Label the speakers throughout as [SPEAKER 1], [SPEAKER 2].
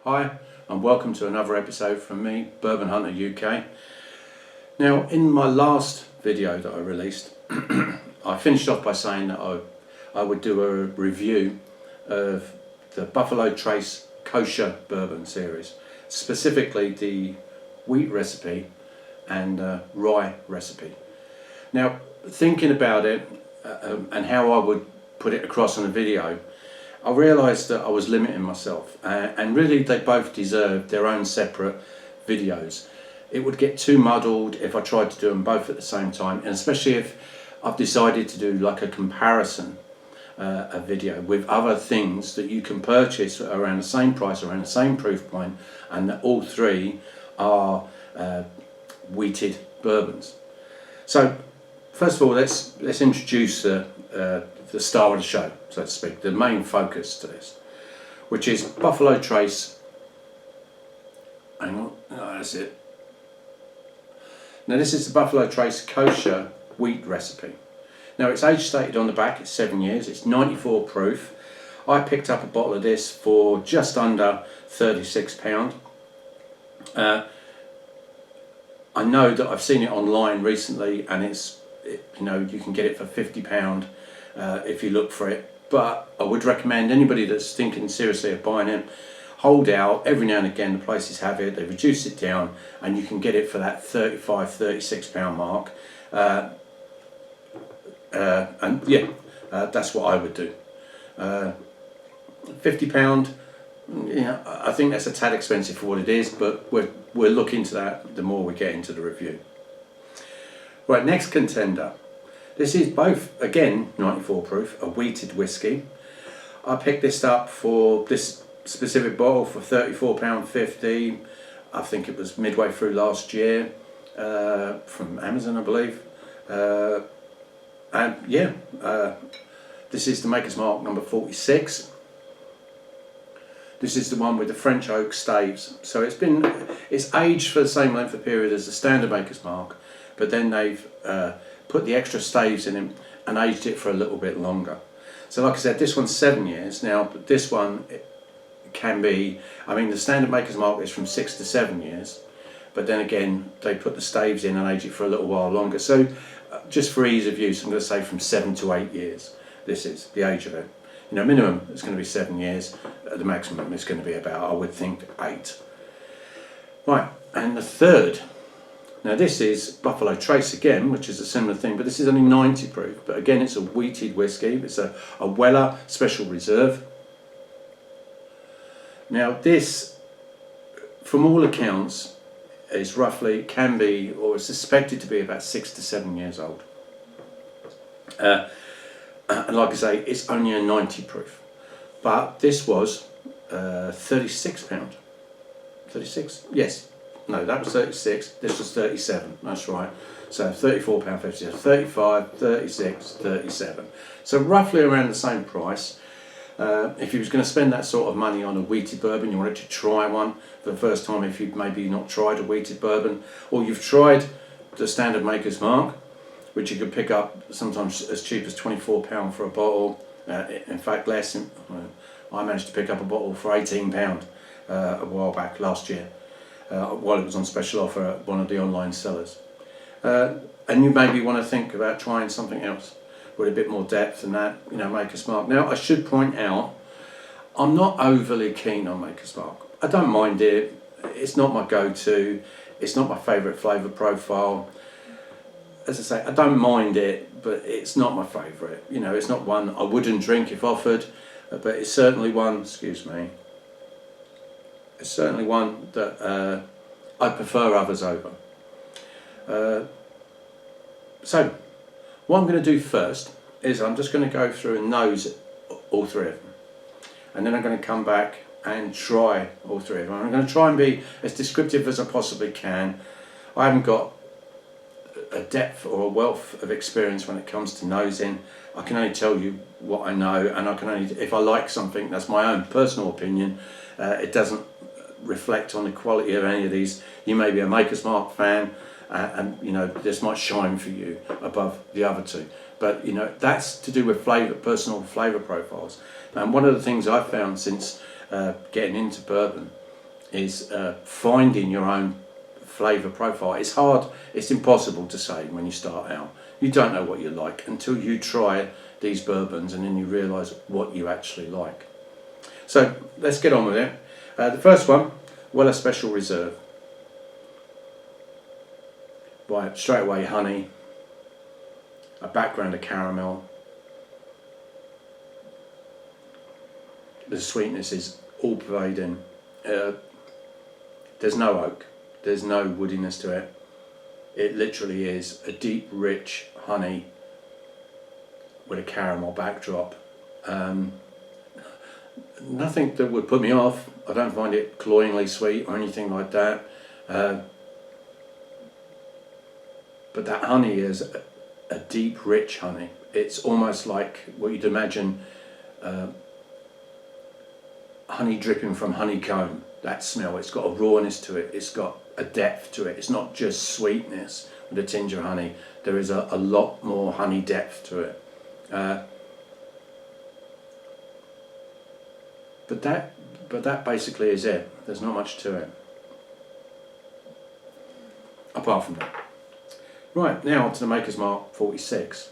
[SPEAKER 1] Hi, and welcome to another episode from me, Bourbon Hunter UK. Now, in my last video that I released, I finished off by saying that I would do a review of the Buffalo Trace Kosher Bourbon series, specifically the wheat recipe and rye recipe. Now, thinking about it and how I would put it across on a video, I realised that I was limiting myself, and really they both deserve their own separate videos. It would get too muddled if I tried to do them both at the same time, and especially if I've decided to do like a comparison a video with other things that you can purchase around the same price, around the same proof point, and that all three are wheated bourbons. So first of all, let's introduce the star of the show, so to speak, the main focus to this, which is Buffalo Trace. Hang on, no, that's it. Now this is the Buffalo Trace Kosher wheat recipe. Now it's age stated on the back, it's 7 years, it's 94 proof. I picked up a bottle of this for just under £36. I know that I've seen it online recently, and you can get it for £50 if you look for it, but I would recommend anybody that's thinking seriously of buying it, hold out. Every now and again the places have it, they reduce it down, and you can get it for that £35–36 mark, and yeah, that's what I would do. £50, yeah, I think that's a tad expensive for what it is, but we'll look into that the more we get into the review. Right, next contender. This is both, again, 94 proof, a wheated whiskey. I picked this up for this specific bottle for £34.50. I think it was midway through last year, from Amazon, I believe. And yeah, this is the Maker's Mark number 46. This is the one with the French oak staves. So it's aged for the same length of period as the standard Maker's Mark, but then they've put the extra staves in it and aged it for a little bit longer. So like I said, this one's 7 years. Now this one can be, the standard Maker's Mark is from 6 to 7 years, but then again they put the staves in and age it for a little while longer. So just for ease of use, I'm going to say from 7 to 8 years. This is the age of it. Minimum it's going to be 7 years. The maximum is going to be about, I would think, 8. Right, and the third. Now this is Buffalo Trace again, which is a similar thing, but this is only 90 proof. But again, it's a wheated whiskey. It's a Weller Special Reserve. Now this, from all accounts, is roughly, can be, or is suspected to be about 6 to 7 years old. And like I say, it's only a 90 proof. But this was £36. 36? Yes. No, that was 36, this was 37, that's right. So £34.50, 35, 36, 37. So roughly around the same price. If you was going to spend that sort of money on a wheated bourbon, you wanted to try one for the first time, if you've maybe not tried a wheated bourbon, or you've tried the standard Maker's Mark, which you could pick up sometimes as cheap as £24 for a bottle. In fact, less. I managed to pick up a bottle for £18 a while back, last year. While it was on special offer at one of the online sellers. And you maybe want to think about trying something else with a bit more depth than that, Maker's Mark. Now I should point out, I'm not overly keen on Maker's Mark. I don't mind it, it's not my go-to, it's not my favourite flavour profile. As I say, I don't mind it, but it's not my favourite. It's not one I wouldn't drink if offered, but it's certainly one, excuse me, it's certainly one that I prefer others over. So what I'm going to do first is I'm just going to go through and nose all three of them, and then I'm going to come back and try all three of them. I'm going to try and be as descriptive as I possibly can. I haven't got a depth or a wealth of experience when it comes to nosing. I can only tell you what I know, and I can only, if I like something, that's my own personal opinion. It doesn't reflect on the quality of any of these. You may be a Maker's Mark fan, and this might shine for you above the other two, but that's to do with personal flavour profiles. And one of the things I've found since getting into bourbon is finding your own flavour profile. It's hard, it's impossible to say when you start out. You don't know what you like until you try these bourbons, and then you realise what you actually like. So let's get on with it. The first one, Weller Special Reserve. Right, straight away honey, a background of caramel. The sweetness is all pervading. There's no oak, there's no woodiness to it. It literally is a deep, rich honey with a caramel backdrop. Nothing that would put me off. I don't find it cloyingly sweet or anything like that. But that honey is a deep, rich honey. It's almost like what you'd imagine honey dripping from honeycomb. That smell, it's got a rawness to it, it's got a depth to it. It's not just sweetness with a tinge of honey. There is a lot more honey depth to it. But that basically is it. There's not much to it apart from that. Right, now on to the Maker's Mark 46.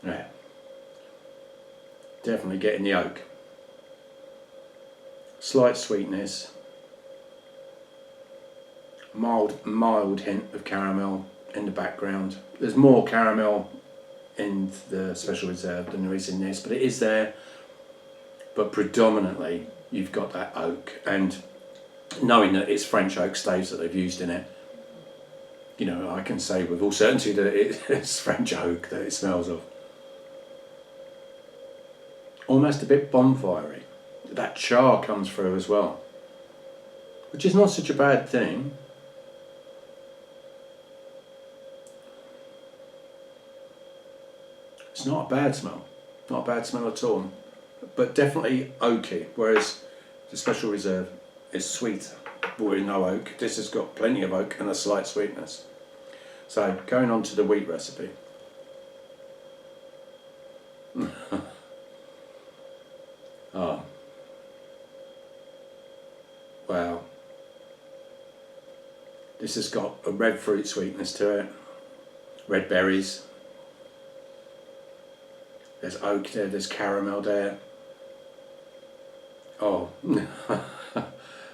[SPEAKER 1] Yeah, definitely getting the oak. Slight sweetness, mild hint of caramel in the background. There's more caramel in the Special Reserve than there is in this, but it is there. But predominantly you've got that oak, and knowing that it's French oak staves that they've used in it, you know, I can say with all certainty that it's French oak that it smells of. Almost a bit bonfirey. That char comes through as well, which is not such a bad thing. It's not a bad smell, not a bad smell at all, but definitely oaky, whereas the Special Reserve is sweet with no oak. This has got plenty of oak and a slight sweetness. So going on to the wheat recipe. Oh, wow. This has got a red fruit sweetness to it, red berries. There's oak there, there's caramel there. Oh,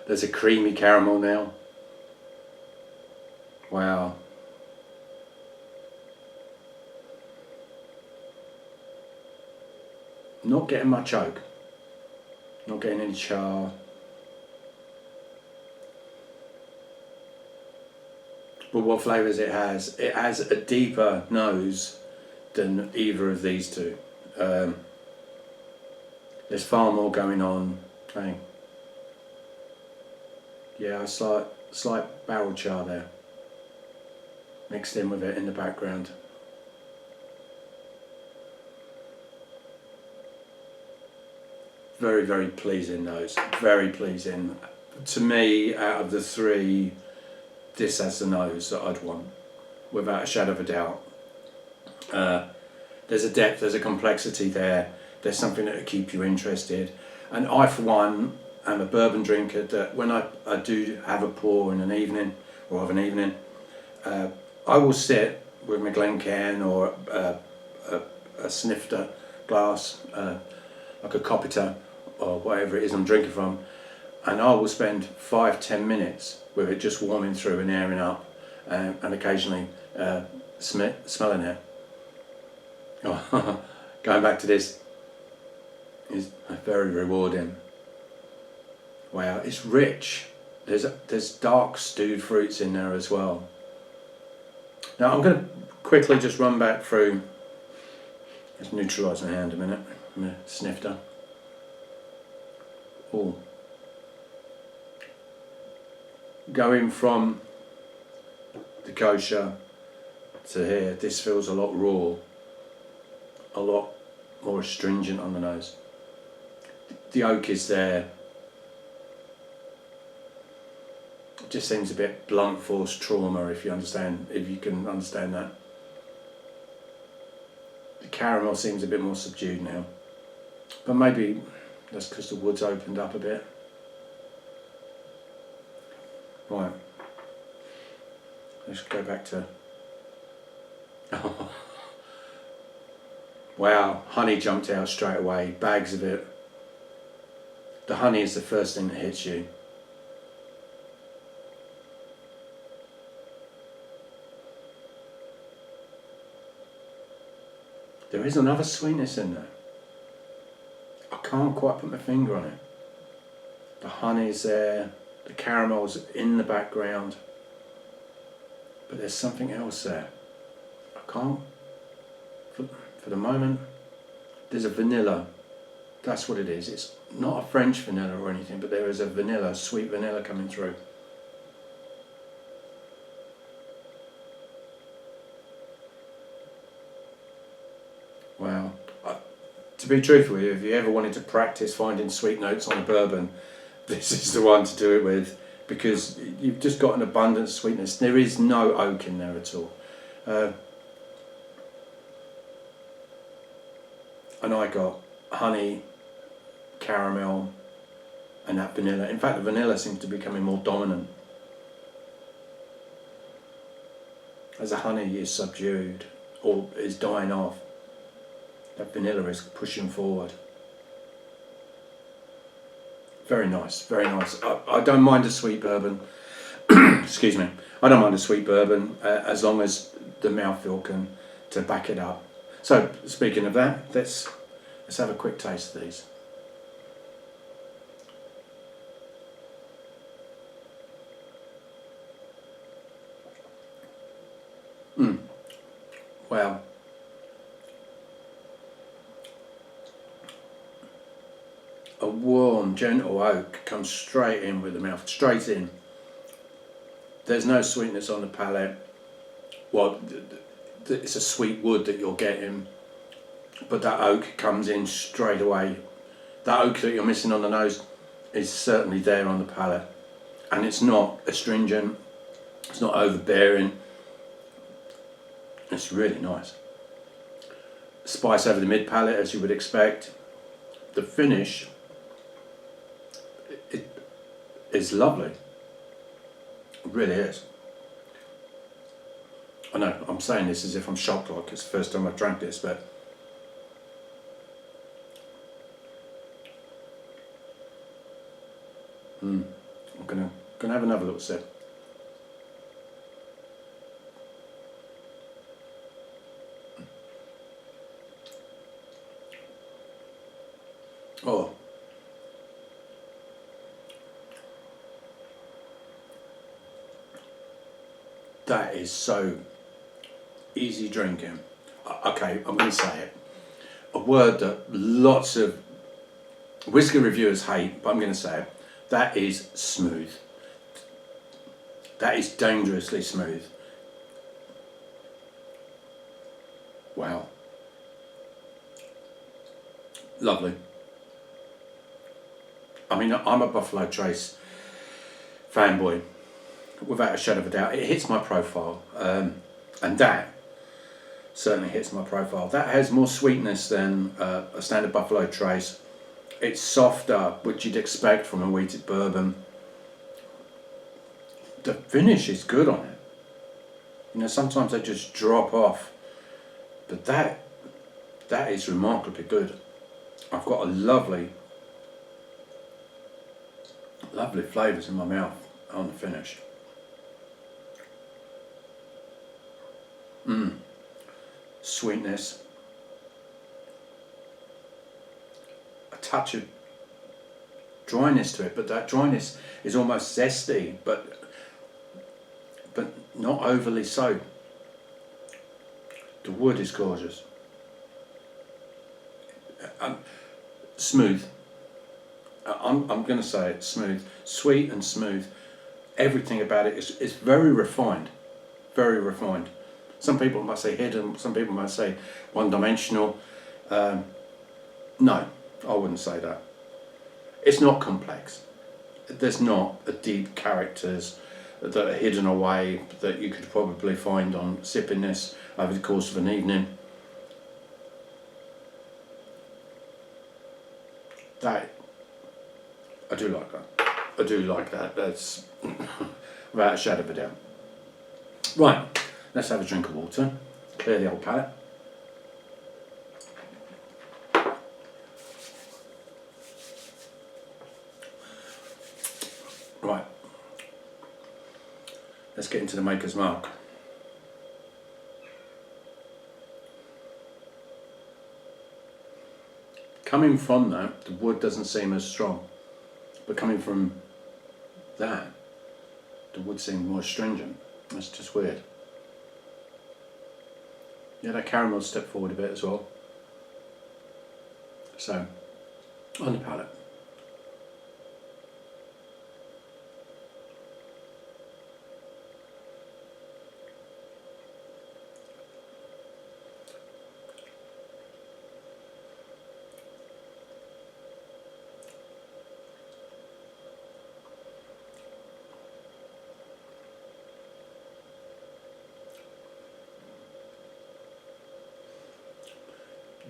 [SPEAKER 1] there's a creamy caramel now. Wow. Not getting much oak. Not getting any char. But what flavours it has a deeper nose than either of these two. There's far more going on. Okay. Yeah, a slight barrel char there, mixed in with it in the background. Very, very pleasing nose, very pleasing. To me, out of the three, this has the nose that I'd want, without a shadow of a doubt. There's a depth, there's a complexity there, there's something that will keep you interested. And I, for one, am a bourbon drinker that when I do have a pour in an evening, or of an evening, I will sit with my Glencairn or a snifter glass, like a Copita or whatever it is I'm drinking from, and I will spend 5-10 minutes with it just warming through and airing up, and occasionally smelling it. Oh, going back to this is very rewarding. Wow, it's rich. There's dark stewed fruits in there as well. Now I'm going to quickly just run back through. Let's neutralise my hand a minute. I'm a snifter. Oh, going from the kosher to here, this feels a lot raw, a lot more astringent on the nose. The oak is there. It just seems a bit blunt force trauma, if you can understand that. caramel seems a bit more subdued now. But maybe that's because the wood's opened up a bit. Right. Let's go back to... Wow, honey jumped out straight away, bags of it. The honey is the first thing that hits you. There is another sweetness in there. I can't quite put my finger on it. The honey's there, the caramel's in the background, but there's something else there. I can't, for the moment, there's a vanilla. That's what it is. It's not a French vanilla or anything, but there is a vanilla, sweet vanilla coming through. Wow. To be truthful with you, if you ever wanted to practice finding sweet notes on a bourbon, this is the one to do it with, because you've just got an abundance of sweetness. There is no oak in there at all. And I got honey, caramel, and that vanilla. In fact, the vanilla seems to be becoming more dominant. As the honey is subdued or is dying off, that vanilla is pushing forward. Very nice, very nice. I don't mind a sweet bourbon. Excuse me. I don't mind a sweet bourbon as long as the mouthfeel can to back it up. So, speaking of that, let's have a quick taste of these. Wow. A warm, gentle oak comes straight in with the mouth, straight in. There's no sweetness on the palate. Well, it's a sweet wood that you're getting, but that oak comes in straight away. That oak that you're missing on the nose is certainly there on the palate, and it's not astringent, it's not overbearing. It's really nice. Spice over the mid palate, as you would expect. The finish is lovely. It really is. I know, I'm saying this as if I'm shocked, like it's the first time I've drank this, but I'm gonna have another little sip. Oh. That is so easy drinking. Okay, I'm going to say it. A word that lots of whiskey reviewers hate, but I'm going to say it. That is smooth. That is dangerously smooth. Wow. Lovely. I mean, I'm a Buffalo Trace fanboy, without a shadow of a doubt. It hits my profile, and that certainly hits my profile. That has more sweetness than a standard Buffalo Trace. It's softer, which you'd expect from a wheated bourbon. The finish is good on it. You know, sometimes they just drop off, but that is remarkably good. I've got a lovely flavours in my mouth on the finish. Sweetness, a touch of dryness to it, but that dryness is almost zesty, but not overly so. The wood is gorgeous. Smooth. I'm going to say it, smooth, sweet and smooth. Everything about it is very refined, very refined. Some people might say hidden, some people might say one-dimensional. No, I wouldn't say that. It's not complex. There's not a deep characters that are hidden away that you could probably find on sipping this over the course of an evening. That, I do like that. I do like that. That's without a shadow of a doubt. Right, let's have a drink of water. Clear the old palate. Right, let's get into the maker's mark. Coming from that, the wood doesn't seem as strong, but coming from that, the wood seemed more astringent. That's just weird. Yeah, that caramel stepped forward a bit as well. So, on the palate.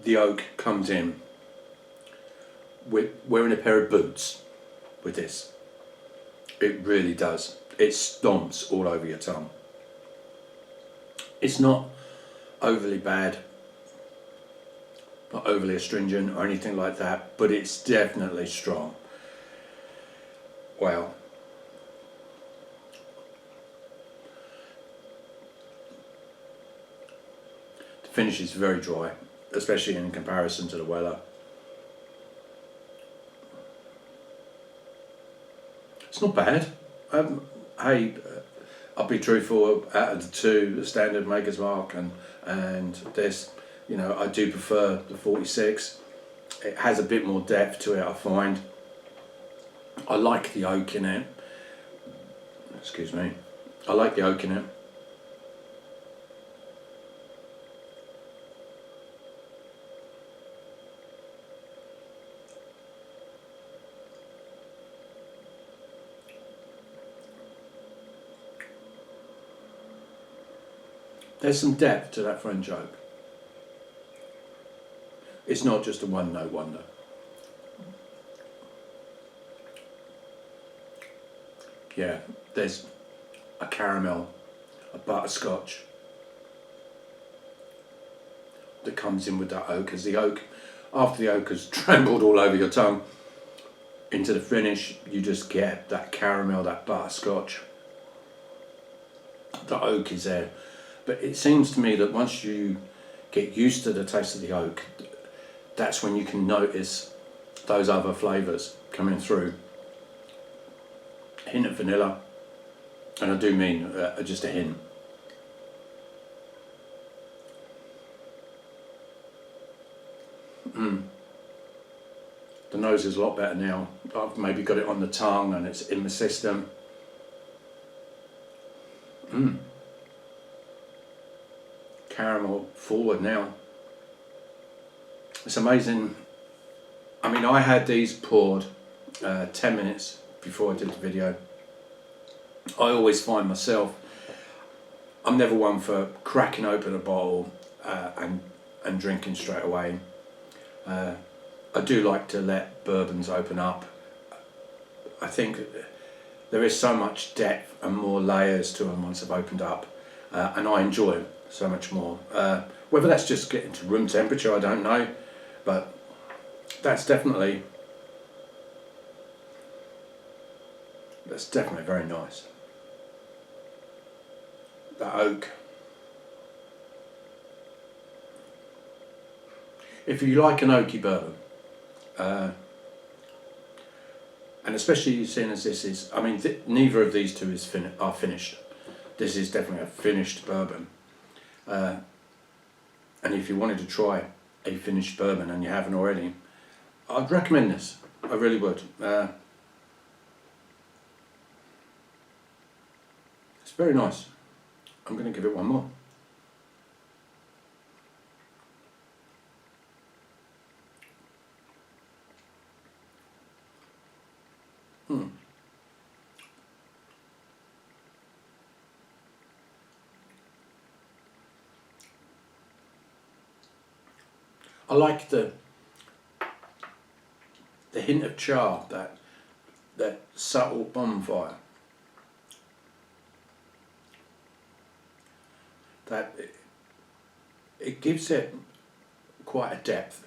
[SPEAKER 1] The oak comes in. We're wearing a pair of boots with this. It really does. It stomps all over your tongue. It's not overly bad, not overly astringent or anything like that, but it's definitely strong. Wow. The finish is very dry, especially in comparison to the Weller. It's not bad. Hey, I'll be truthful, out of the two, the standard Maker's Mark and this, you know, I do prefer the 46. It has a bit more depth to it, I find. I like the oak in it. Excuse me. I like the oak in it. There's some depth to that French oak. It's not just a one-note wonder. Yeah, there's a caramel, a butterscotch that comes in with that oak. As the oak, after the oak has trembled all over your tongue, into the finish, you just get that caramel, that butterscotch. The oak is there. But it seems to me that once you get used to the taste of the oak, that's when you can notice those other flavours coming through. A hint of vanilla, and I do mean just a hint. The nose is a lot better now. I've maybe got it on the tongue and it's in the system. Caramel forward now. It's amazing. I mean, I had these poured 10 minutes before I did the video. I always find myself, I'm never one for cracking open a bottle and drinking straight away. I do like to let bourbons open up. I think there is so much depth and more layers to them once they've opened up, and I enjoy them so much more. Whether that's just getting to room temperature, I don't know, but that's definitely very nice. The oak. If you like an oaky bourbon, and especially seeing as this is, I mean, neither of these two are finished. This is definitely a finished bourbon. And if you wanted to try a finished bourbon and you haven't already, I'd recommend this. I really would. It's very nice. I'm going to give it one more. I like the hint of char, that subtle bonfire, that it gives it quite a depth.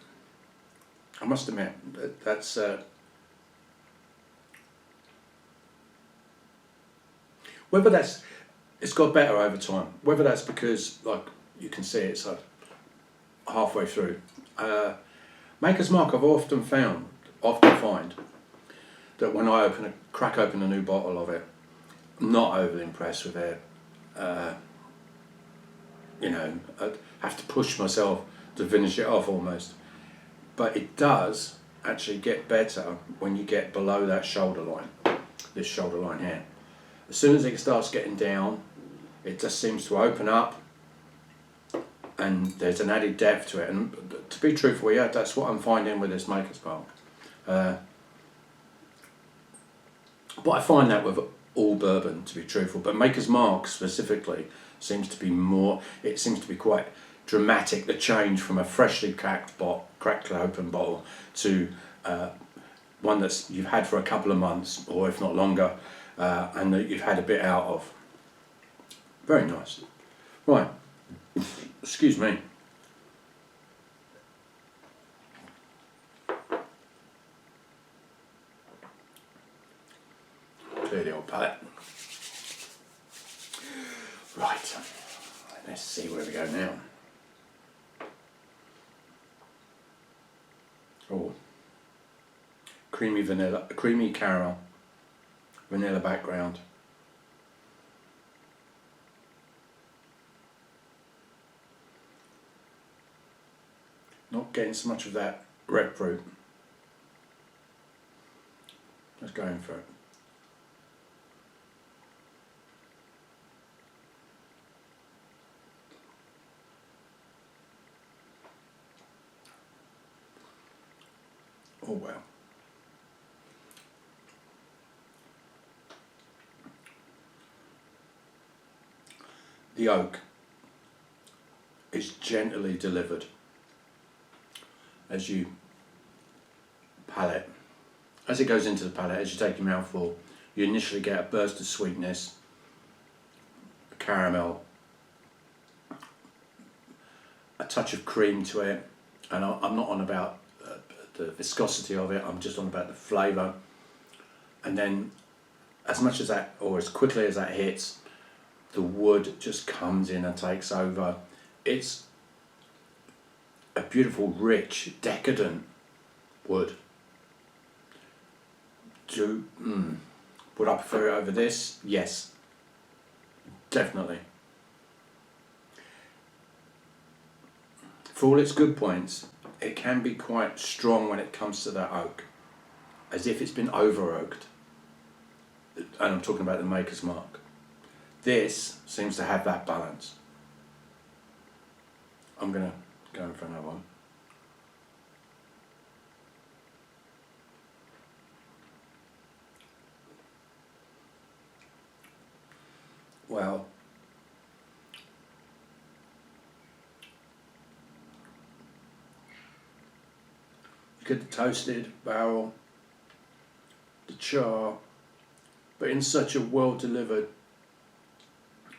[SPEAKER 1] I must admit that's whether that's, it's got better over time. Whether that's because, like you can see, it's like halfway through. Maker's Mark, I've often find that when I crack open a new bottle of it, I'm not overly impressed with it. You know, I have to push myself to finish it off almost. But it does actually get better when you get below that shoulder line, this shoulder line here. As soon as it starts getting down, it just seems to open up, and there's an added depth to it. And to be truthful, yeah, that's what I'm finding with this Maker's Mark. But I find that with all bourbon, to be truthful. But Maker's Mark specifically seems to be more. It seems to be quite dramatic. The change from a freshly cracked open bottle to one that's you've had for a couple of months, or if not longer, and that you've had a bit out of. Very nice. Right. Excuse me. Clear the old palate. Right. Let's see where we go now. Oh. Creamy vanilla, creamy caramel, vanilla background. Not getting so much of that red fruit. Just going for it. Oh well. The oak is gently delivered as you palate. As it goes into the palate, as you take your mouthful, you initially get a burst of sweetness, caramel, a touch of cream to it, and I'm not on about the viscosity of it, I'm just on about the flavour. And then as much as that, or as quickly as that hits, the wood just comes in and takes over. It's a beautiful, rich, decadent wood. Would I prefer it over this? Yes, definitely. For all its good points, it can be quite strong when it comes to that oak, as if it's been over oaked. And I'm talking about the Maker's Mark. This seems to have that balance. I'm going to go in for another one. Well, you get the toasted barrel, the char, but in such a well delivered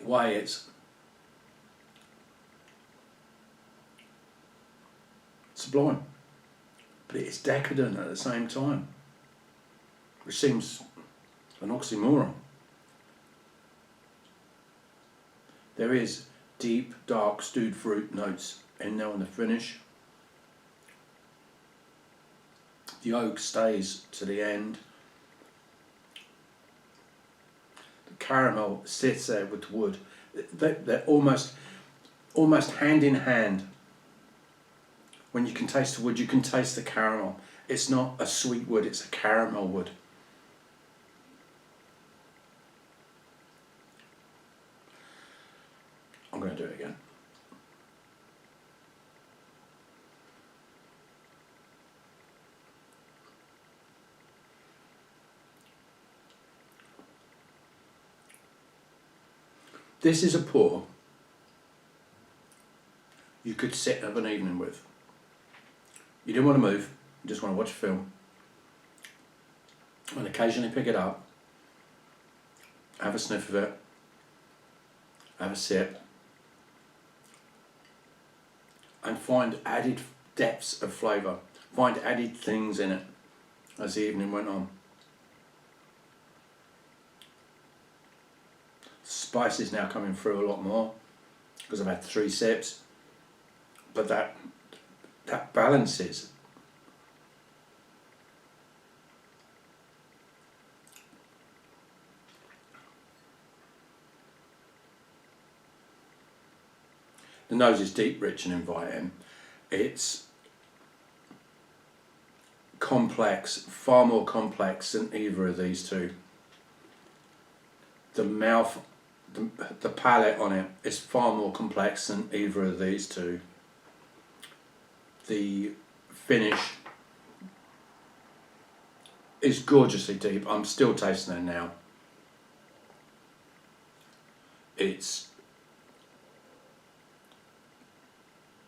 [SPEAKER 1] way. It's sublime, but it's decadent at the same time, which seems an oxymoron. There is deep, dark stewed fruit notes in there on the finish. The oak stays to the end. The caramel sits there with the wood. They're almost hand in hand. When you can taste the wood, you can taste the caramel. It's not a sweet wood, it's a caramel wood. I'm going to do it again. This is a pour you could sit and have an evening with. You didn't want to move, you just want to watch a film. and occasionally pick it up, have a sniff of it, have a sip, and find added depths of flavour, find added things in it as the evening went on. Spice is now coming through a lot more because I've had 3 sips, but that balances. The nose is deep, rich and inviting. It's complex, far more complex than either of these two. The mouth, the palate on it is far more complex than either of these two. The finish is gorgeously deep. I'm still tasting it now. It's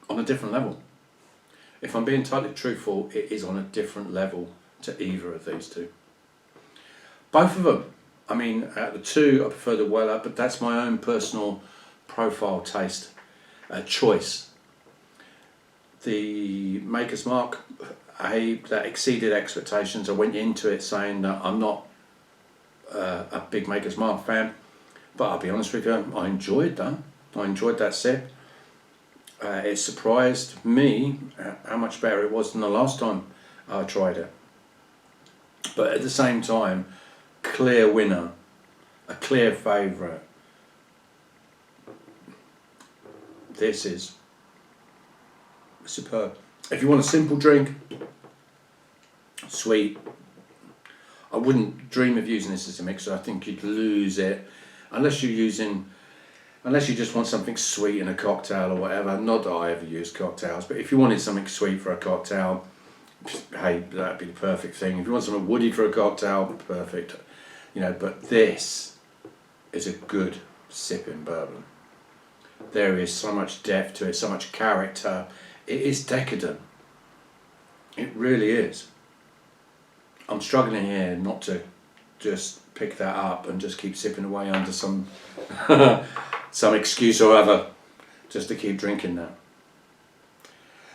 [SPEAKER 1] on a different level. If I'm being totally truthful, it is on a different level to either of these two. Both of them. I mean, out of the two, I prefer the Weller, but that's my own personal profile taste choice. The Maker's Mark, that exceeded expectations. I went into it saying that I'm not a big Maker's Mark fan, but I'll be honest with you, I enjoyed that. I enjoyed that sip. It surprised me how much better it was than the last time I tried it. But at the same time, clear winner, a clear favourite. This is superb. If you want a simple drink, sweet, I wouldn't dream of using this as a mixer. I think you'd lose it unless you just want something sweet in a cocktail or whatever. Not that I ever use cocktails, but if you wanted something sweet for a cocktail, hey, that'd be the perfect thing. If you want something woody for a cocktail, perfect. You know, but this is a good sipping bourbon. There is so much depth to it, so much character. It is decadent. It really is. I'm struggling here not to just pick that up and just keep sipping away under some some excuse or other, just to keep drinking that.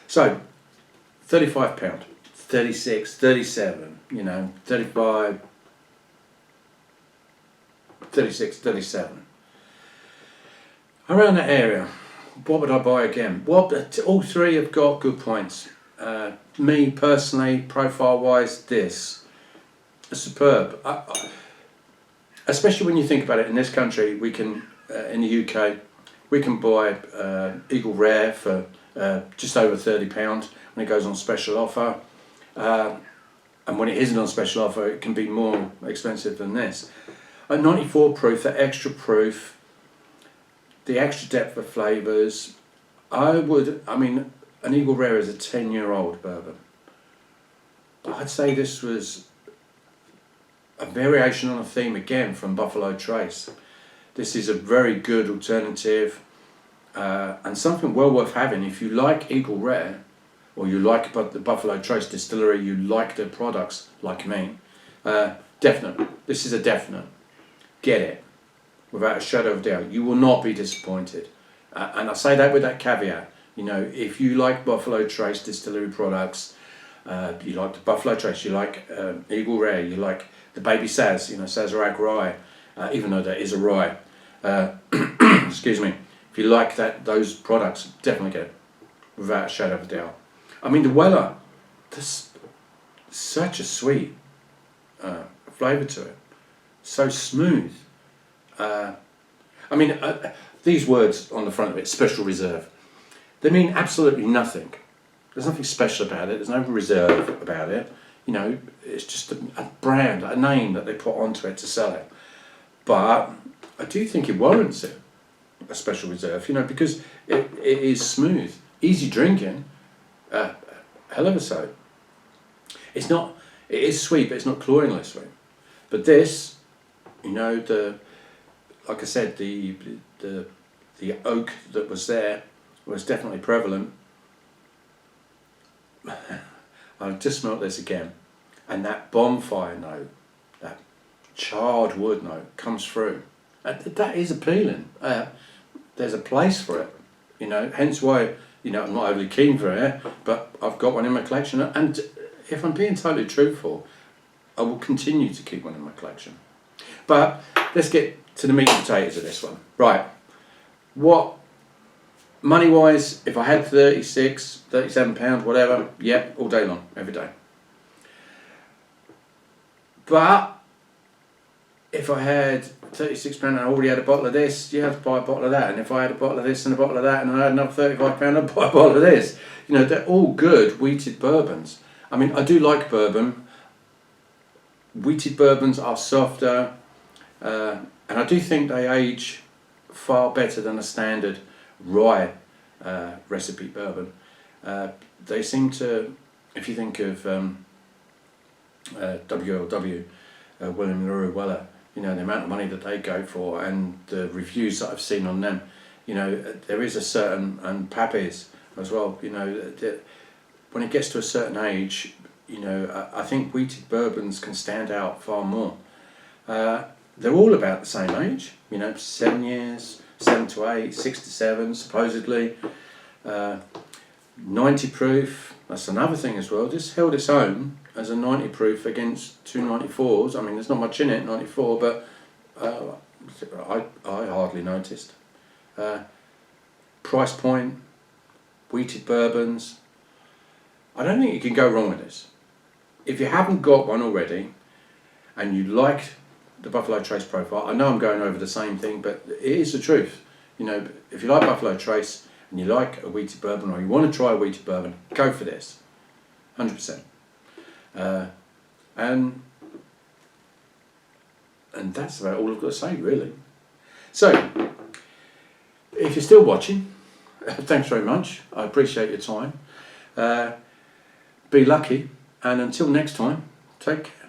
[SPEAKER 1] So, £35, 36, 37, you know, 35, 36, 37. Around that area, what would I buy again? Well, all three have got good points. Me personally, profile-wise, this is superb. Especially when you think about it, in this country, we can, in the UK, we can buy Eagle Rare for just over £30 when it goes on special offer. And when it isn't on special offer, it can be more expensive than this. At 94 proof, that extra proof, the extra depth of flavours, I mean, an Eagle Rare is a 10-year-old bourbon. But I'd say this was a variation on a theme again from Buffalo Trace. This is a very good alternative and something well worth having. If you like Eagle Rare, or you like the Buffalo Trace distillery, you like their products like me, definite. This is a definite. Get it, without a shadow of doubt. You will not be disappointed. And I say that with that caveat. You know, if you like Buffalo Trace distillery products, you like the Buffalo Trace, you like Eagle Rare, you like the Baby Saz, you know, Sazerac rye, even though that is a rye. Excuse me. If you like those products, definitely get it, without a shadow of a doubt. I mean, the Weller, there's such a sweet flavour to it, so smooth. I mean, these words on the front of it, special reserve, they mean absolutely nothing. There's nothing special about it. There's no reserve about it. You know, it's just a brand, a name that they put onto it to sell it. But I do think it warrants it, a special reserve, you know, because it is smooth, easy drinking, hell of a so. It is sweet, but it's not cloyingly sweet. But this, you know, like I said, the oak that was there was definitely prevalent. I've just smelt this again, and that bonfire note charred wood note comes through. That is appealing. There's a place for it, you know, hence why, you know, I'm not overly keen for it, but I've got one in my collection, and if I'm being totally truthful, I will continue to keep one in my collection. But let's get to the meat and potatoes of this one. Right, what, money-wise, if I had 36, 37 pounds, whatever, yeah, all day long, every day. But if I had £36 and I already had a bottle of this, yeah, I'd buy a bottle of that. And if I had a bottle of this and a bottle of that and I had another £35, I'd buy a bottle of this. You know, they're all good wheated bourbons. I mean, I do like bourbon. Wheated bourbons are softer, and I do think they age far better than a standard rye recipe bourbon. They seem to, if you think of WLW, William LaRue Weller, you know, the amount of money that they go for and the reviews that I've seen on them, you know, there is a certain, and Pappies as well, you know, when it gets to a certain age, you know, I think wheated bourbons can stand out far more. They're all about the same age, you know, 7 years, 7 to 8, 6 to 7 supposedly. 90 proof, that's another thing as well. This held its own as a 90 proof against 294s. I mean, there's not much in it, 94, but I hardly noticed. Price point, wheated bourbons. I don't think you can go wrong with this. If you haven't got one already and you like the Buffalo Trace profile, I know I'm going over the same thing, but it is the truth. You know, if you like Buffalo Trace and you like a wheated bourbon or you want to try a wheated bourbon, go for this, 100%. And that's about all I've got to say, really. So, if you're still watching, thanks very much. I appreciate your time. Be lucky, and until next time, take care.